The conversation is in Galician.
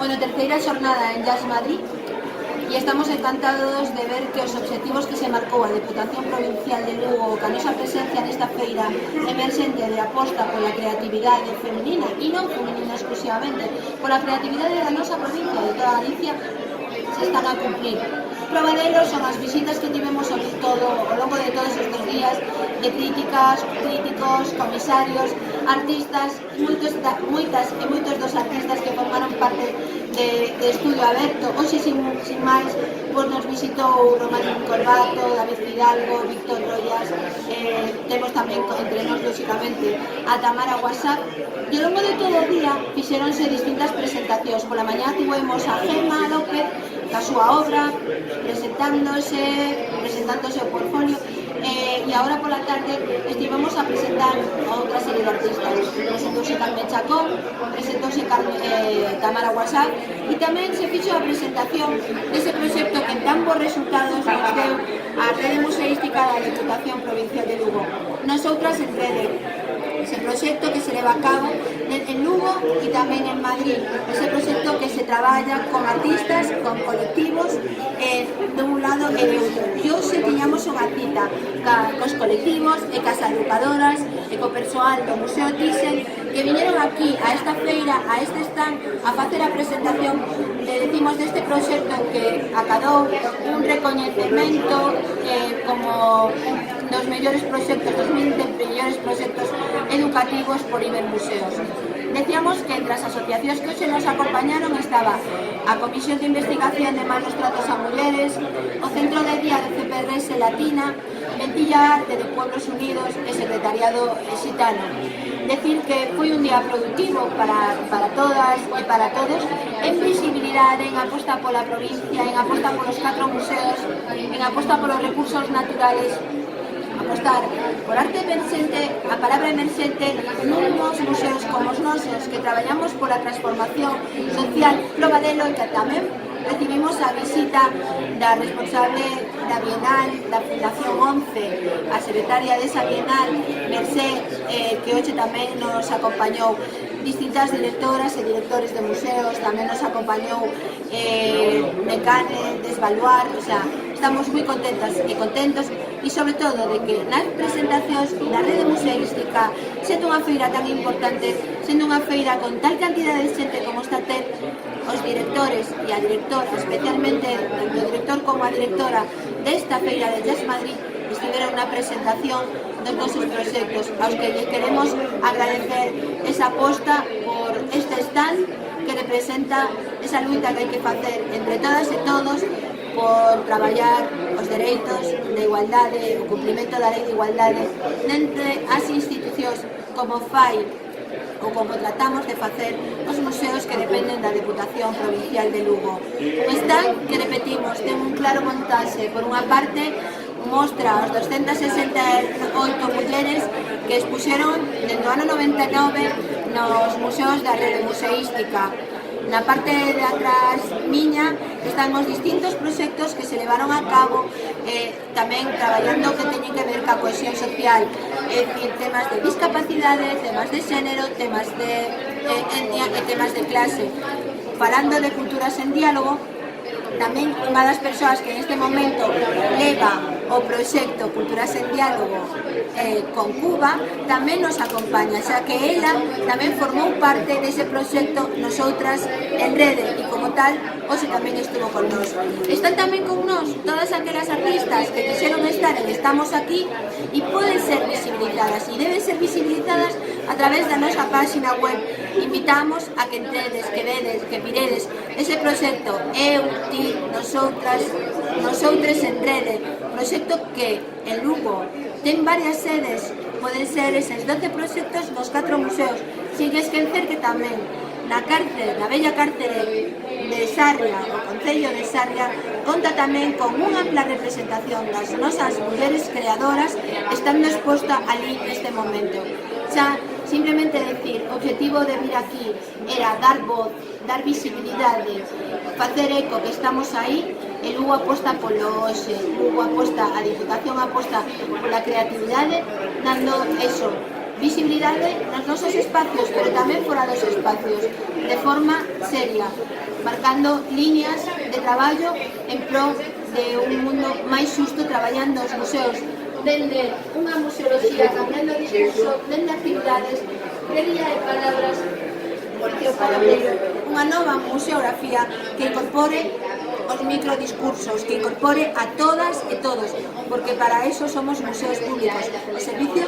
Bueno, terceira xornada en Jazz Madrid e estamos encantados de ver que os obxectivos que se marcou a Deputación Provincial de Lugo ca nosa presencia nesta feira emerxente de aposta pola creatividade femenina e non femenina exclusivamente, pola creatividade da nosa provincia e de toda Galicia se están a cumplir. Prova delos son as visitas que tivemos ao longo de todos estes días de críticas, críticos, comisarios, artistas, moitas e moitos dos artistas que formaron parte de Estudio Aberto. Hoxe, sin máis, pois nos visitou Romarín Corbato, David Fidalgo, Víctor Royas, temos tamén entre nós, lóxicamente, a Tamara WhatsApp, e ao longo de todo o día fixeronse distintas presentacións. Pola mañá tivemos a Gemma López, a súa obra, presentándose o portfolio, e agora pola tarde estivemos a presentar a outra serie de artistas. Presentouse Carmen Chacón, presentouse Tamara WhatsApp, e tamén se fixo a presentación dese proxecto que tan bons resultados nos deu a Rede Museística da Deputación Provincial de Lugo. Nosoutras en Rede, ese proxecto que se leva a cabo en Lugo e tamén en Madrid, ese proxecto que se traballa con artistas, con colectivos, de un lado e de outro. E hoxe tiñamos unha cita cos colectivos e cas agrupadoras e co persoal do Museo Thyssen que viñeron aquí a esta feira, a este stand, a facer a presentación decimos deste proxecto que acadou un recoñecemento como dos mellores proxectos, dos 20 mellores proxectos educativos por Ibermuseos. Decíamos que entre as asociacións que hoxe nos acompañaron estaba a Comisión de Investigación de Malos Tratos a Mulleres, o Centro de Día de CPRS Latina, Ventilla Arte de Pueblos Unidos e Secretariado Xitano. Decir que foi un día productivo para todas e para todos, en visibilidade, en aposta pola provincia, en aposta polos 4 museos, en aposta polos recursos naturales, apostar por arte emerxente, a palabra emerxente nuns museos como os nosos que traballamos pola transformación social. Prova delo e que tamén recibimos a visita da responsable da Bienal da Fundación 11, a secretaria desa Bienal, Mercé, que hoxe tamén nos acompañou, distintas directoras e directores de museos, tamén nos acompañou Mecane, Desvaluar, o sea, estamos moi contentas e contentos e sobre todo de que nas presentacións da Rede Museística, sendo unha feira tan importante, sendo unha feira con tal cantidad de xente como está a ter, os directores e a directora, especialmente tanto o director como a directora desta feira de Jazz Madrid, estiveron na presentación dos nosos proxectos, aos que lles queremos agradecer esa aposta por este stand que representa esa luita que hai que facer entre todas e todos por traballar os dereitos de igualdade, o cumprimento da lei de igualdade entre as institucións, como fai ou como tratamos de facer os museos que dependen da Deputación Provincial de Lugo. Un stand que, repetimos, ten un claro montaxe. Por unha parte, mostra os 268 mulleres que expuxeron dentro do ano 99 nos museos da Rede Museística. Na parte de atrás miña están os distintos proxectos que se levaron a cabo, tamén traballando que teñen que ver ca cohesión social, é dicir, temas de discapacidade, temas de xénero, temas de etnia e temas de clase. Falando de culturas en diálogo, tamén unha das persoas que neste momento leva o proxecto Culturas en Diálogo con Cuba tamén nos acompaña, xa que ela tamén formou parte dese proxecto Nosoutras en Rede e como tal, hoxe tamén estuvo con nós. Están tamén con nós todas aquelas artistas que quixeron estar en Estamos Aquí e poden ser visibilizadas e deben ser visibilizadas a través da nosa página web. Invitamos a que entredes, que vedes, que miredes ese proxecto Eu, Ti, Nosotras, Nosoutres en Rede, proxecto que en Lugo ten varias sedes, poden ser eses 12 proxectos nos 4 museos, sin esquecer que tamén na cárcere, na bella cárcere de Sarria, o Concello de Sarria, conta tamén con unha ampla representación das nosas mulleres creadoras estando exposta ali neste momento. Xa, simplemente decir, o objetivo de vir aquí era dar voz, dar visibilidade, facer eco que estamos aí, e Lugo aposta polo hoxe, Lugo aposta, a Diputación aposta pola creatividade, dando eso, Visibilidade nos nosos espacios, pero tamén fora dos espacios, de forma seria, marcando líneas de traballo en pro de un mundo máis xusto, traballando os museos dende unha museoloxía, cambiando o discurso, dende actividades, de guía de palabras, unha nova museografía que incorpore os microdiscursos, que incorpore a todas e todos, porque para eso somos museos públicos, o servicio